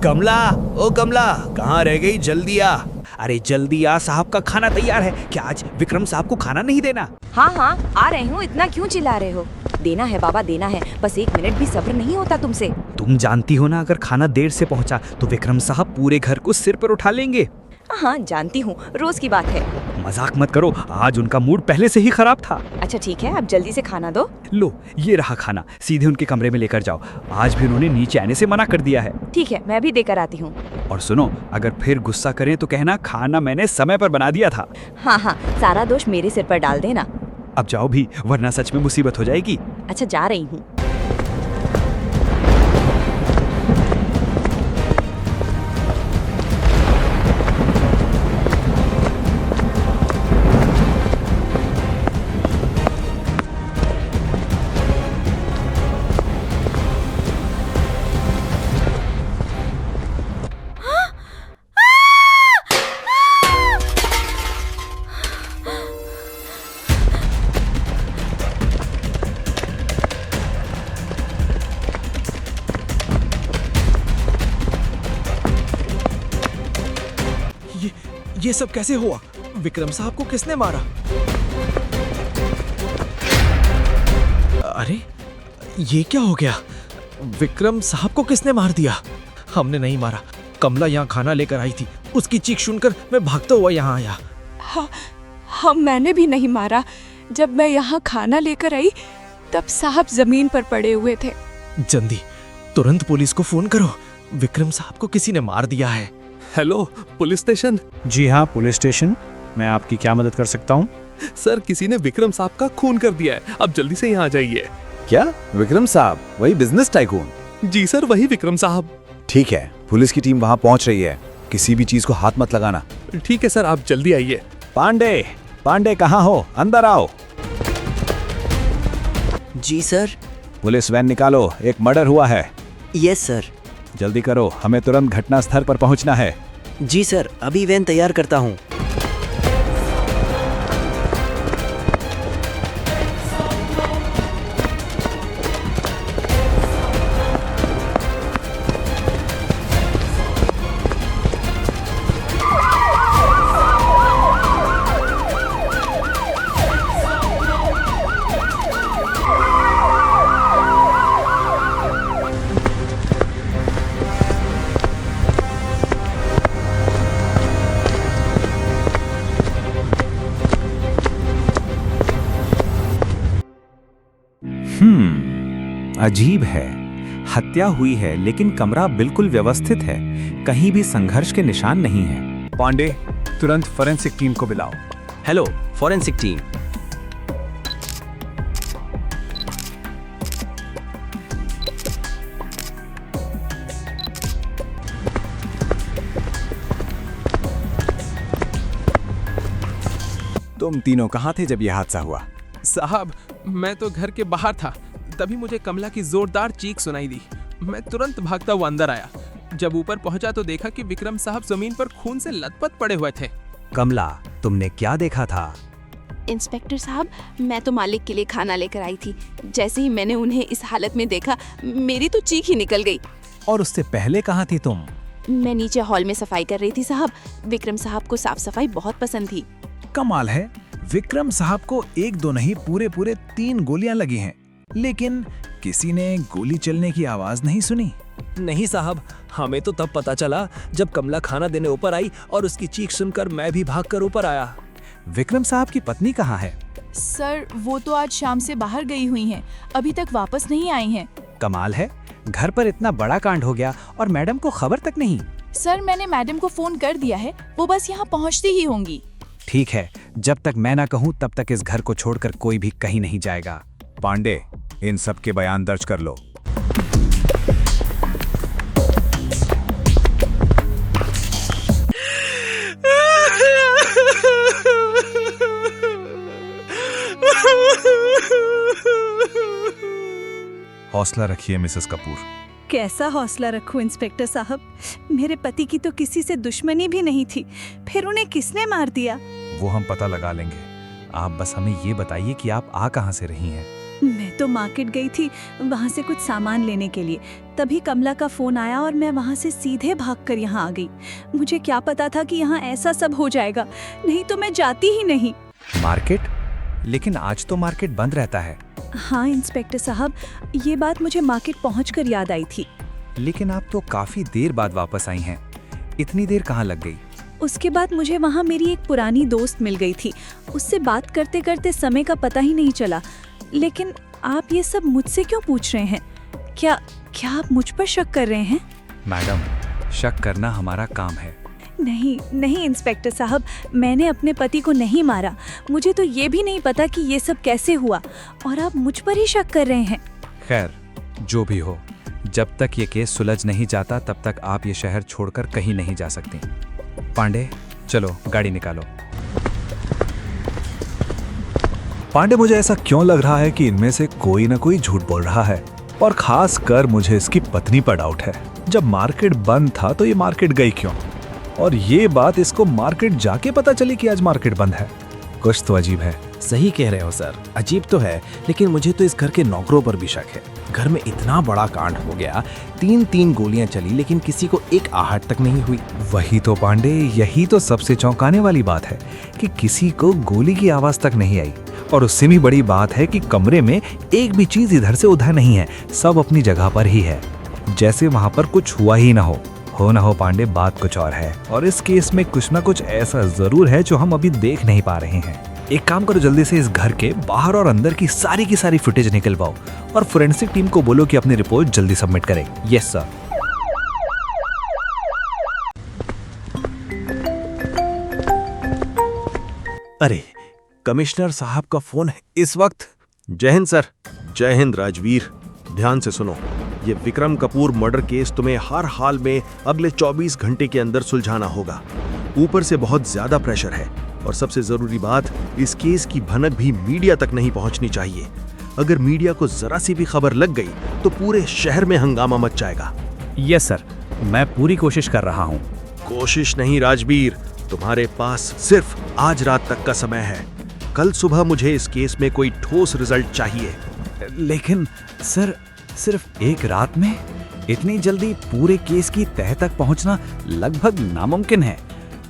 कमला, ओ कमला, कहाँ रह गई? जल्दी आ। अरे जल्दी आ, साहब का खाना तैयार है। क्या आज विक्रम साहब को खाना नहीं देना? हाँ हाँ आ रही हूँ, इतना क्यों चिल्ला रहे हो? देना है बाबा, देना है, बस 1 मिनट भी सब्र नहीं होता तुमसे। तुम जानती हो ना, अगर खाना देर से पहुंचा तो विक्रम साहब पूरे घर को सिर पर उठा लेंगे। हाँ जानती हूँ, रोज की बात है। मजाक मत करो, आज उनका मूड पहले से ही खराब था। अच्छा ठीक है, अब जल्दी से खाना दो। लो ये रहा खाना, सीधे उनके कमरे में लेकर जाओ। आज भी उन्होंने नीचे आने से मना कर दिया है। ठीक है, मैं भी देकर आती हूँ। और सुनो, अगर फिर गुस्सा करें तो कहना खाना मैंने समय पर बना दिया था। हाँ हाँ, सारा दोष मेरे सिर पर डाल देना। अब जाओ भी, वरना सच में मुसीबत हो जाएगी। अच्छा जा रही हूँ। ये सब कैसे हुआ? विक्रम साहब को किसने मारा? अरे ये क्या हो गया? विक्रम साहब को किसने मार दिया? हमने नहीं मारा। कमला यहाँ खाना लेकर आई थी, उसकी चीख सुनकर मैं भागता हुआ यहाँ आया। हाँ मैंने भी नहीं मारा। जब मैं यहाँ खाना लेकर आई तब साहब जमीन पर पड़े हुए थे। जल्दी तुरंत पुलिस को फोन करो, विक्रम साहब को किसी ने मार दिया है। Hello police station. जी हाँ, पुलिस स्टेशन। मैं आपकी क्या मदद कर सकता हूँ? सर किसी ने विक्रम साहब का खून कर दिया है, अब जल्दी से यहाँ आ जाइए। क्या? विक्रम साहब, वही बिजनेस टाइकून? जी सर, वही विक्रम साहब। ठीक है, पुलिस की टीम वहाँ पहुँच रही है। किसी भी चीज को हाथ मत लगाना। ठीक है सर, आप जल्दी आइए। पांडे कहाँ हो? अंदर आओ। जी सर। पुलिस वैन निकालो, एक मर्डर हुआ है। Yes sir. जल्दी करो, हमें तुरंत घटना स्थल पर पहुंचना है। जी सर, अभी वैन तैयार करता हूँ। अजीब है। हत्या हुई है लेकिन कमरा बिल्कुल व्यवस्थित है, कहीं भी संघर्ष के निशान नहीं है। पांडे, तुरंत फोरेंसिक टीम को बुलाओ। Hello forensic team. तुम तीनों कहाँ थे जब यह हादसा हुआ? साहब मैं तो घर के बाहर था, तभी मुझे कमला की जोरदार चीख सुनाई दी। मैं तुरंत भागता हुआ अंदर आया। जब ऊपर पहुंचा तो देखा कि विक्रम साहब जमीन पर खून से लथपथ पड़े हुए थे। कमला, तुमने क्या देखा था? इंस्पेक्टर साहब, मैं तो मालिक के लिए खाना लेकर आई थी। जैसे ही मैंने उन्हें इस हालत में देखा, मेरी तो चीख ही निकल गई। और उससे पहले कहाँ थी तुम? मैं नीचे हॉल में सफाई कर रही थी साहब। विक्रम साहब को साफ सफाई बहुत पसंद थी। कमाल है, विक्रम साहब को 1-2 नहीं, पूरे 3 गोलियां लगी हैं, लेकिन किसी ने गोली चलने की आवाज नहीं सुनी। नहीं साहब, हमें तो तब पता चला जब कमला खाना देने ऊपर आई और उसकी चीख सुनकर मैं भी भागकर ऊपर आया। विक्रम साहब की पत्नी कहाँ है? सर वो तो आज शाम से बाहर गई हुई हैं, अभी तक वापस नहीं आई हैं। कमाल है, घर पर इतना बड़ा कांड हो गया और मैडम को खबर तक नहीं। सर मैंने मैडम को फोन कर दिया है, वो बस यहाँ पहुँचती ही होंगी। ठीक है, जब तक मैं ना कहूँ तब तक इस घर को छोड़कर कोई भी कहीं नहीं जाएगा। पांडे, इन सब के बयान दर्ज कर लो। हौसला रखिए मिसेस कपूर। कैसा हौसला रखूं इंस्पेक्टर साहब? मेरे पति की तो किसी से दुश्मनी भी नहीं थी, फिर उन्हें किसने मार दिया? वो हम पता लगा लेंगे। आप बस हमें ये बताइए कि आप आ कहाँ से रही हैं? मैं तो मार्केट गई थी वहाँ से कुछ सामान लेने के लिए। तभी कमला का फोन आया और मैं वहाँ से सीधे भागकर यहाँ आ गई। मुझे क्या पता था कि यहाँ ऐसा सब हो जाएगा, नहीं तो मैं जाती ही नहीं। मार्केट? लेकिन आज तो मार्केट बंद रहता है। हाँ इंस्पेक्टर साहब, ये बात मुझे मार्केट पहुँचकर याद आई थी। लेकिन आप तो काफी देर बाद वापस आई हैं। इतनी देर कहाँ लग गई? उसके बाद मुझे वहाँ मेरी एक पुरानी दोस्त मिल गई थी। उससे बात करते करते समय का पता ही नहीं चला। लेकिन आप ये सब मुझसे क्यों पूछ रहे हैं? क्या आप मुझ पर शक कर रहे हैं? मैडम, शक करना हमारा काम है। नहीं इंस्पेक्टर साहब, मैंने अपने पति को नहीं मारा। मुझे तो ये भी नहीं पता कि ये सब कैसे हुआ, और आप मुझ पर ही शक कर रहे हैं। खैर, जो भी हो, जब तक ये केस सुलझ नहीं जाता तब तक आप ये शहर छोड़कर कहीं नहीं जा सकती। पांडे, चलो गाड़ी निकालो। पांडे, मुझे ऐसा क्यों लग रहा है कि इनमें से कोई ना कोई झूठ बोल रहा है, और खास कर मुझे इसकी पत्नी पर डाउट है। जब मार्केट बंद था तो ये मार्केट गई क्यों? और ये बात इसको मार्केट जाके पता चली कि आज मार्केट बंद है। कुछ तो अजीब है। सही कह रहे हो सर, अजीब तो है, लेकिन मुझे तो इस घर के नौकरों पर भी शक है। घर में इतना बड़ा कांड हो गया, 3 गोलियां चली, लेकिन किसी को एक आहट तक नहीं हुई। वही तो पांडे, यही तो सबसे चौंकाने वाली बात है कि किसी को गोली की आवाज तक नहीं आई। और उससे भी बड़ी बात है कि कमरे में एक भी चीज इधर से उधर नहीं है, सब अपनी जगह पर ही है, जैसे वहां पर कुछ हुआ ही ना हो ना हो। पांडे, बात कुछ और है, और इस केस में कुछ ना कुछ ऐसा जरूर है जो हम अभी देख नहीं पा रहे हैं। एक काम करो, जल्दी से इस घर के बाहर और अंदर की सारी फुटेज निकलवाओ, और फोरेंसिक टीम को बोलो कि अपनी रिपोर्ट जल्दी सबमिट करे। Yes sir. अरे, कमिश्नर साहब का फोन है इस वक्त। जय हिंद सर। जय हिंद राजवीर। ध्यान से सुनो, ये विक्रम कपूर मर्डर केस तुम्हें हर हाल में अगले 24 घंटे के अंदर सुलझाना होगा। ऊपर से बहुत ज्यादा प्रेशर है, और सबसे जरूरी बात, इस केस की भनक भी मीडिया तक नहीं पहुंचनी चाहिए। अगर मीडिया को जरा सी भी खबर लग गई तो पूरे शहर में हंगामा मच जाएगा। यस सर, मैं पूरी कोशिश कर रहा हूँ। कोशिश नहीं राजवीर, तुम्हारे पास सिर्फ आज रात तक का समय है। कल सुबह मुझे इस केस में कोई ठोस रिजल्ट चाहिए। लेकिन सर, सिर्फ एक रात में इतनी जल्दी पूरे केस की तह तक पहुंचना लगभग नामुमकिन है।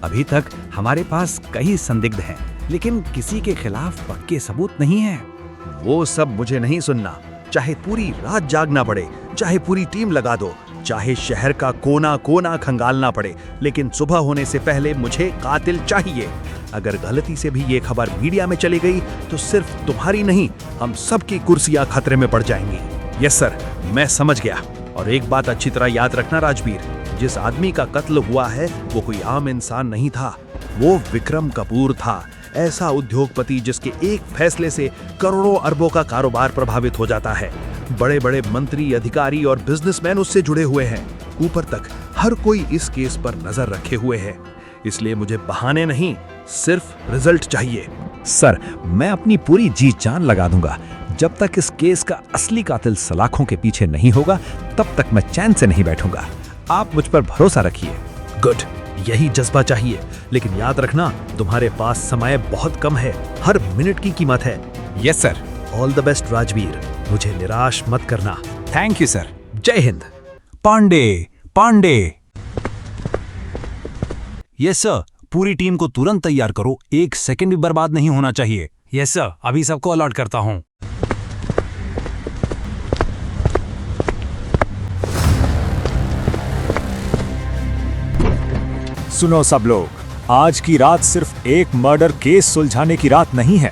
अभी तक हमारे पास कई संदिग्ध हैं, लेकिन किसी के खिलाफ पक्के सबूत नहीं हैं। वो सब मुझे नहीं सुनना। चाहे पूरी रात जागना पड़े, चाहे पूरी टीम लगा दो, चाहे शहर का कोना कोना खंगालना पड़े, लेकिन सुबह होने से पहले मुझे कातिल चाहिए। अगर गलती से भी ये खबर मीडिया में चली गई तो सिर्फ तुम्हारी नहीं, हम सबकी कुर्सियां खतरे में पड़ जाएंगी। यस सर, मैं समझ गया। और एक बात अच्छी तरह याद रखना राजवीर, जिस आदमी का कत्ल हुआ है वो कोई आम इंसान नहीं था, वो विक्रम कपूर था। ऐसा उद्योगपति जिसके एक फैसले से करोड़ों अरबों का कारोबार प्रभावित हो जाता है। बड़े बड़े मंत्री, अधिकारी और बिजनेसमैन उससे जुड़े हुए हैं। ऊपर तक हर कोई इस केस पर नजर रखे हुए है। इसलिए मुझे बहाने नहीं, सिर्फ रिजल्ट चाहिए। सर, मैं अपनी पूरी जी जान लगा दूंगा। जब तक इस केस का असली कातिल सलाखों के पीछे नहीं होगा, तब तक मैं चैन से नहीं बैठूंगा। आप मुझ पर भरोसा रखिए। गुड, यही जज्बा चाहिए। लेकिन याद रखना, तुम्हारे पास समय बहुत कम है, हर मिनट की कीमत है। Yes sir. All the best Rajveer, मुझे निराश मत करना। Thank you sir. जय हिंद। पांडे। यस सर, पूरी टीम को तुरंत तैयार करो, 1 सेकंड भी बर्बाद नहीं होना चाहिए। यस सर, अभी सबको अलर्ट करता हूं। सुनो सब लोग, आज की रात सिर्फ एक मर्डर केस सुलझाने की रात नहीं है।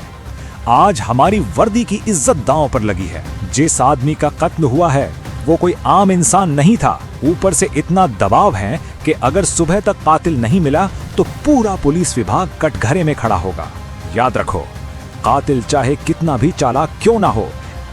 आज हमारी वर्दी की इज्जत दांव पर लगी है। जिस आदमी का कत्ल हुआ है वो कोई आम इंसान नहीं था। ऊपर से इतना दबाव है कि अगर सुबह तक कातिल नहीं मिला तो पूरा पुलिस विभाग कटघरे में खड़ा होगा। याद रखो, कातिल चाहे कितना भी चालाक क्यों ना हो,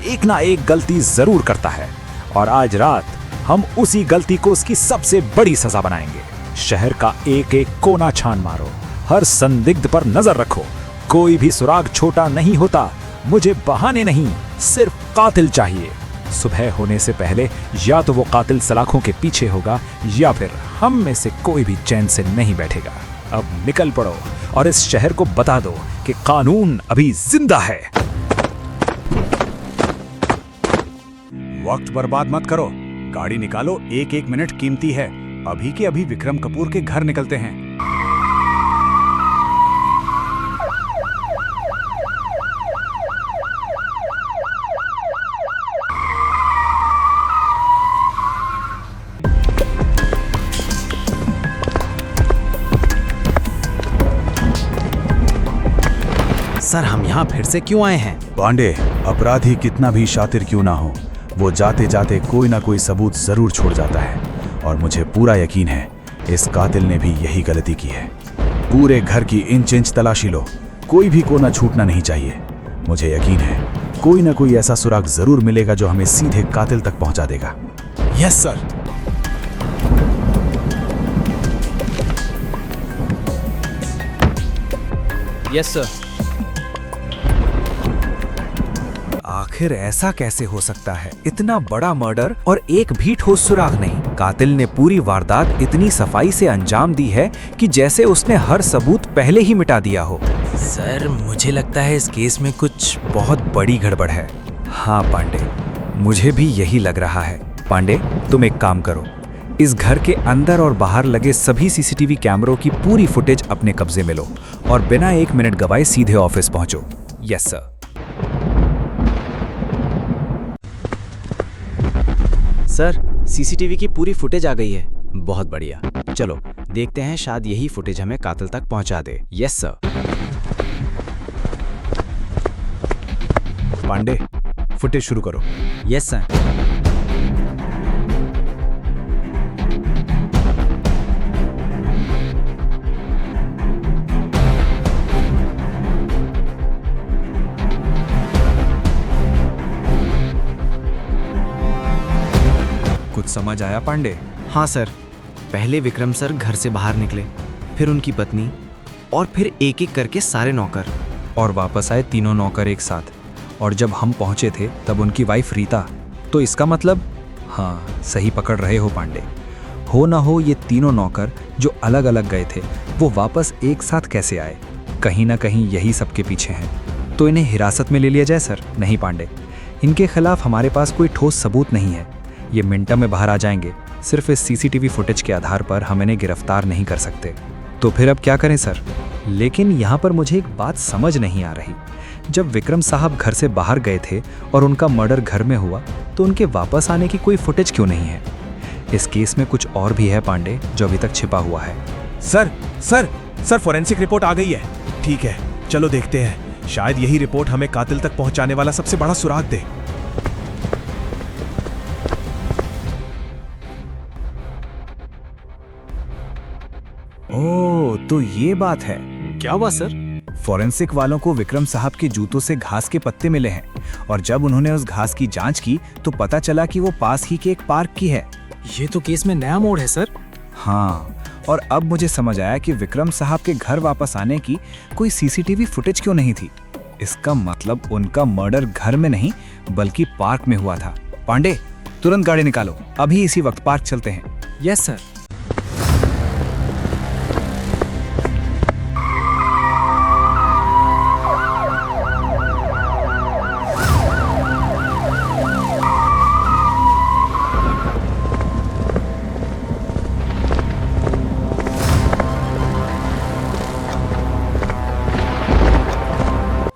एक ना एक गलती जरूर करता है, और आज रात हम उसी गलती को उसकी सबसे बड़ी सजा बनाएंगे। शहर का एक एक कोना छान मारो, हर संदिग्ध पर नजर रखो। कोई भी सुराग छोटा नहीं होता। मुझे बहाने नहीं, सिर्फ कातिल चाहिए। सुबह होने से पहले या तो वो कातिल सलाखों के पीछे होगा, या फिर हम में से कोई भी चैन से नहीं बैठेगा। अब निकल पड़ो और इस शहर को बता दो कि कानून अभी जिंदा है। वक्त बर्बाद मत करो, गाड़ी निकालो, एक एक मिनट कीमती है। अभी के अभी विक्रम कपूर के घर निकलते हैं। सर हम यहाँ फिर से क्यों आए हैं? पांडे, अपराधी कितना भी शातिर क्यों ना हो, वो जाते जाते कोई ना कोई सबूत जरूर छोड़ जाता है। और मुझे पूरा यकीन है इस कातिल ने भी यही गलती की है। पूरे घर की इंच इंच तलाशी लो, कोई भी कोना छूटना नहीं चाहिए। मुझे यकीन है कोई ना कोई ऐसा सुराग जरूर मिलेगा जो हमें सीधे कातिल तक पहुंचा देगा। Yes sir. Yes sir. आखिर ऐसा कैसे हो सकता है? इतना बड़ा मर्डर और एक भी ठोस सुराग नहीं। कातिल ने पूरी वारदात इतनी सफाई से अंजाम दी है कि जैसे उसने हर सबूत पहले ही मिटा दिया हो। सर मुझे लगता है इस केस में कुछ बहुत बड़ी गड़बड़ है। हाँ पांडे, मुझे भी यही लग रहा है। पांडे तुम एक काम करो, इस घर के अंदर और बाहर लगे सभी सीसीटीवी कैमरों की पूरी फुटेज अपने कब्जे में लो और बिना 1 मिनट गवाए सीधे ऑफिस पहुंचो। Yes sir. सर सीसीटीवी की पूरी फुटेज आ गई है। बहुत बढ़िया, चलो देखते हैं, शायद यही फुटेज हमें कातिल तक पहुंचा दे। Yes sir. पांडे, फुटेज शुरू करो। Yes sir. कुछ समझ आया पांडे? हाँ सर, पहले विक्रम सर घर से बाहर निकले, फिर उनकी पत्नी और फिर एक एक करके सारे नौकर। और वापस आए तीनों नौकर एक साथ। और जब हम पहुंचे थे तब उनकी वाइफ रीता। तो इसका मतलब, हाँ सही पकड़ रहे हो पांडे। हो ना हो ये तीनों नौकर जो अलग अलग गए थे वो वापस एक साथ कैसे आए? कहीं ना कहीं यही सबके पीछे हैं। तो इन्हें हिरासत में ले लिया जाए सर? नहीं पांडे, इनके खिलाफ हमारे पास कोई ठोस सबूत नहीं है। ये मिनटों में बाहर आ जाएंगे। सिर्फ इस सीसीटीवी फुटेज के आधार पर हम इन्हें गिरफ्तार नहीं कर सकते। तो फिर अब क्या करें सर? लेकिन यहाँ पर मुझे एक बात समझ नहीं आ रही। जब विक्रम साहब घर से बाहर गए थे और उनका मर्डर घर में हुआ तो उनके वापस आने की कोई फुटेज क्यों नहीं है? इस केस में कुछ और भी है पांडे जो अभी तक छिपा हुआ है। Sir sir sir forensic report आ गई है। ठीक है, चलो देखते हैं, शायद यही रिपोर्ट हमें कातिल तक पहुंचाने वाला सबसे बड़ा सुराग दे। ओह, तो ये बात है। क्या हुआ सर? फॉरेंसिक वालों को विक्रम साहब के जूतों से घास के पत्ते मिले हैं और जब उन्होंने उस घास की जांच की तो पता चला कि वो पास ही के एक पार्क की है। ये तो केस में नया मोड़ है सर। हाँ, और अब मुझे समझ आया कि विक्रम साहब के घर वापस आने की कोई सीसीटीवी फुटेज क्यों नहीं थी। इसका मतलब उनका मर्डर घर में नहीं बल्कि पार्क में हुआ था। पांडे, तुरंत गाड़ी निकालो, अभी इसी वक्त पार्क चलते हैं। Yes sir.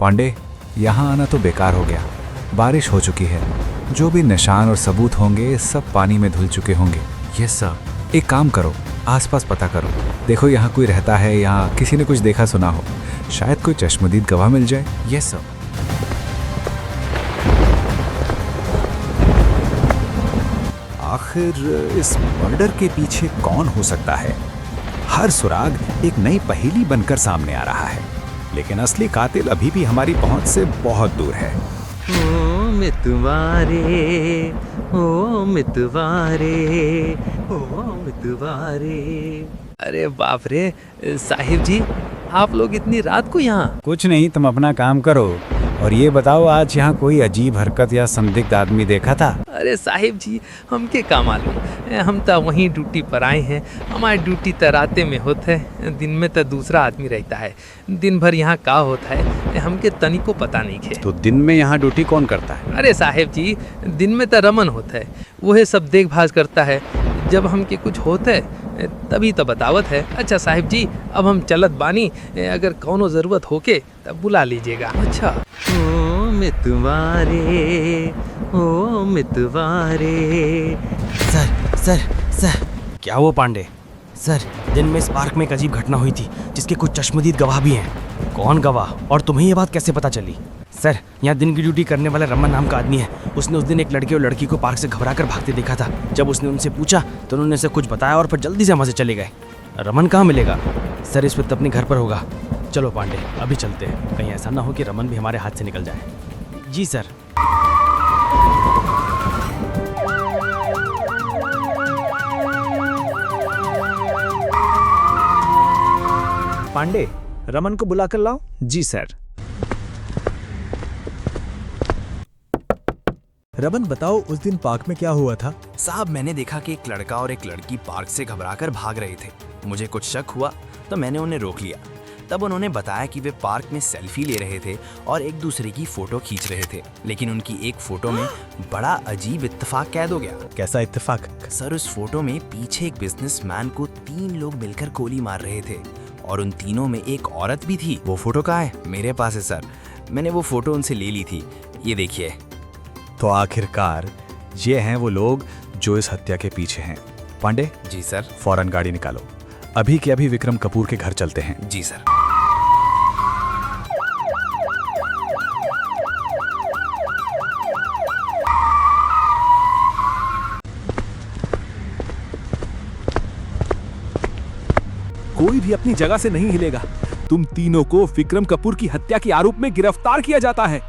पांडे, यहाँ आना तो बेकार हो गया। बारिश हो चुकी है, जो भी निशान और सबूत होंगे सब पानी में धुल चुके होंगे। Yes sir. एक काम करो, आसपास पता करो, देखो यहाँ कोई रहता है, यहाँ किसी ने कुछ देखा सुना हो, शायद कोई चश्मदीद गवाह मिल जाए। Yes sir. आखिर इस मर्डर के पीछे कौन हो सकता है? हर सुराग एक नई पहेली बनकर सामने आ रहा है, लेकिन असली कातिल अभी भी हमारी पहुंच से बहुत दूर है। ओ मितवारे, ओ मितवारे, ओ मितवारे। अरे बाप रे साहिब जी, आप लोग इतनी रात को यहाँ? कुछ नहीं, तुम अपना काम करो। और ये बताओ, आज यहाँ कोई अजीब हरकत या संदिग्ध आदमी देखा था? अरे साहिब जी, हमके का मालूम, हम तो वहीं ड्यूटी पर आए हैं। हमारी ड्यूटी तो राते में होता है, दिन में तो दूसरा आदमी रहता है। दिन भर यहाँ का होता है हमके तनी को पता नहीं है। तो दिन में यहाँ ड्यूटी कौन करता है? अरे साहिब जी, दिन में तो रमन होता है, वह सब देखभाल करता है। जब हमके कुछ होता है तभी तो बतावत है। अच्छा साहिब जी, अब हम चलत बानी, अगर कौनो ज़रूरत होके तब बुला लीजिएगा। अच्छा। ओ मितवारे, ओ मितवारे। सर क्या हुआ पांडे? सर, दिन में इस पार्क में एक अजीब घटना हुई थी जिसके कुछ चश्मदीद गवाह भी हैं। कौन गवाह, और तुम्हें ये बात कैसे पता चली? सर, यहाँ दिन की ड्यूटी करने वाला रमन नाम का आदमी है। उसने उस दिन एक लड़के और लड़की को पार्क से घबरा कर भागते देखा था। जब उसने उनसे पूछा तो उन्होंने उसे कुछ बताया और फिर जल्दी से वहाँ से चले गए। रमन कहाँ मिलेगा? सर, इस वक्त अपने घर पर होगा। चलो पांडे, अभी चलते हैं, कहीं ऐसा ना हो कि रमन भी हमारे हाथ से निकल जाए। जी सर। पांडे, रमन को बुला कर लाओ। जी सर। रमन, बताओ उस दिन पार्क में क्या हुआ था? साहब, मैंने देखा कि एक लड़का और एक लड़की पार्क से घबराकर भाग रहे थे। मुझे कुछ शक हुआ तो मैंने उन्हें रोक लिया। तब उन्होंने बताया कि वे पार्क में सेल्फी ले रहे थे और एक दूसरे की फोटो खींच रहे थे, लेकिन उनकी एक फोटो में बड़ा अजीब इत्तेफाक कैद हो गया। कैसा इत्तेफाक? सर, उस फोटो में पीछे एक बिजनेसमैन को 3 लोग मिलकर गोली मार रहे थे और उन तीनों में एक औरत भी थी। वो फोटो कहाँ है? मेरे पास है सर, मैंने वो फोटो उनसे ले ली थी, ये देखिए। तो आखिरकार ये हैं वो लोग जो इस हत्या के पीछे हैं। पांडे जी सर। फौरन गाड़ी निकालो, अभी के अभी विक्रम कपूर के घर चलते हैं। जी सर। कोई भी अपनी जगह से नहीं हिलेगा। तुम तीनों को विक्रम कपूर की हत्या के आरोप में गिरफ्तार किया जाता है।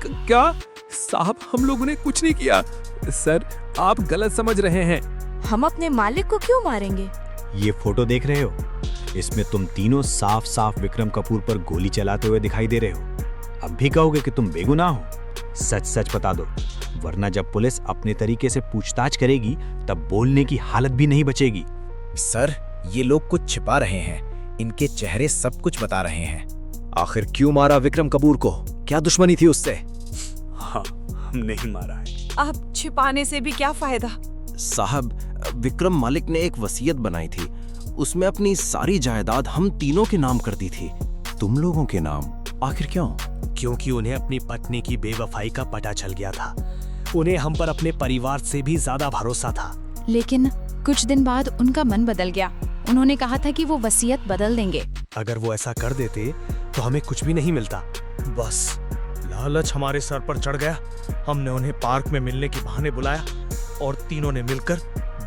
क्या साहब, हम लोगों ने कुछ नहीं किया। सर, आप गलत समझ रहे हैं। हम अपने मालिक को क्यों मारेंगे? ये फोटो देख रहे हो, इसमें तुम तीनों साफ साफ विक्रम कपूर पर गोली चलाते हुए दिखाई दे रहे हो। अब भी कहोगे कि तुम बेगुनाह हो? सच सच बता दो, वरना जब पुलिस अपने तरीके से पूछताछ करेगी तब बोलने की हालत भी नहीं बचेगी। सर, ये लोग कुछ छिपा रहे हैं, इनके चेहरे सब कुछ बता रहे हैं। आखिर क्यों मारा विक्रम कपूर को? क्या दुश्मनी थी उससे? हाँ, हमने ही मारा है। अब छिपाने से भी क्या फायदा? साहब, विक्रम मालिक ने एक वसीयत बनाई थी, उसमें अपनी सारी जायदाद हम तीनों के नाम कर दी थी। तुम लोगों के नाम आखिर क्यों? क्योंकि उन्हें अपनी पत्नी की बेवफाई का पता चल गया था। उन्हें हम पर अपने परिवार से भी ज्यादा भरोसा था। लेकिन कुछ दिन बाद उनका मन बदल गया। उन्होंने कहा था कि वो वसीयत बदल देंगे। अगर वो ऐसा कर देते तो हमें कुछ भी नहीं मिलता। बस लालच हमारे सर पर चढ़ गया। हमने उन्हें पार्क में मिलने के बहाने बुलाया और तीनों ने मिलकर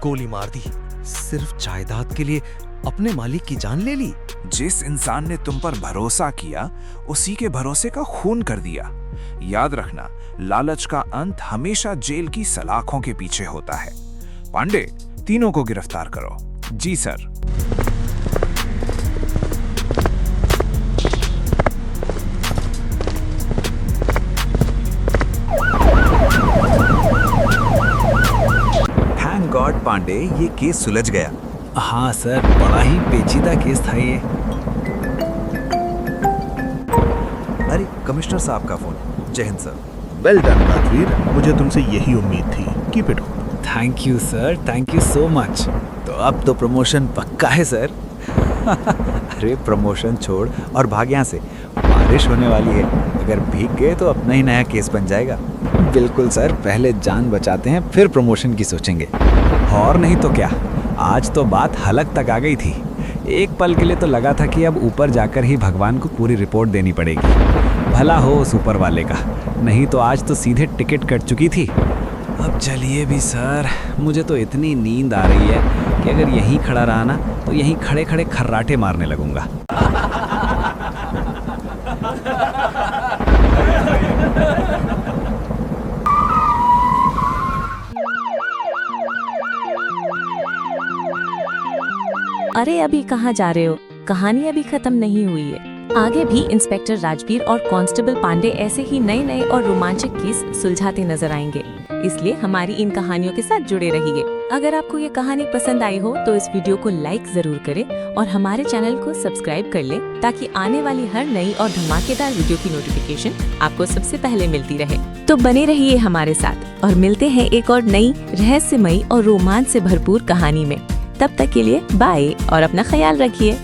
गोली मार दी। सिर्फ जायदाद के लिए अपने मालिक की जान ले ली। जिस इंसान ने तुम पर भरोसा किया, उसी के भरोसे का खून कर दिया। याद रखना, लालच का अंत हमेशा जेल की सलाखों के पीछे होता है। पांडे, तीनों को गिरफ्तार करो। जी सर। थैंक गॉड पांडे, ये केस सुलझ गया। हाँ सर, बड़ा ही पेचीदा केस था ये। अरे कमिश्नर साहब का फोन। जय Hind sir. Well done Rajveer, मुझे तुमसे यही उम्मीद थी। Keep it up. Thank you sir, thank you so much. तो अब तो प्रमोशन पक्का है सर। अरे प्रमोशन छोड़ और भाग यहाँ से, बारिश होने वाली है। अगर भीग गए तो अपना ही नया केस बन जाएगा। बिल्कुल सर, पहले जान बचाते हैं फिर प्रमोशन की सोचेंगे। और नहीं तो क्या, आज तो बात हलक तक आ गई थी। एक पल के लिए तो लगा था कि अब ऊपर जाकर ही भगवान को पूरी रिपोर्ट देनी पड़ेगी। भला हो उस ऊपर वाले का, नहीं तो आज तो सीधे टिकट कट चुकी थी। अब चलिए भी सर, मुझे तो इतनी नींद आ रही है कि अगर यहीं खड़ा रहा ना तो यहीं खड़े खड़े खर्राटे मारने लगूंगा। अरे अभी कहाँ जा रहे हो? कहानी अभी खत्म नहीं हुई है। आगे भी इंस्पेक्टर राजवीर और कांस्टेबल पांडे ऐसे ही नए नए और रोमांचक केस सुलझाते नजर आएंगे, इसलिए हमारी इन कहानियों के साथ जुड़े रहिए। अगर आपको ये कहानी पसंद आई हो तो इस वीडियो को लाइक जरूर करें और हमारे चैनल को सब्सक्राइब कर लें ताकि आने वाली हर नई और धमाकेदार वीडियो की नोटिफिकेशन आपको सबसे पहले मिलती रहे। तो बने रहिए हमारे साथ और मिलते हैं एक और नई रहस्यमयी और रोमांच से भरपूर कहानी में। तब तक के लिए बाय और अपना ख्याल रखिए।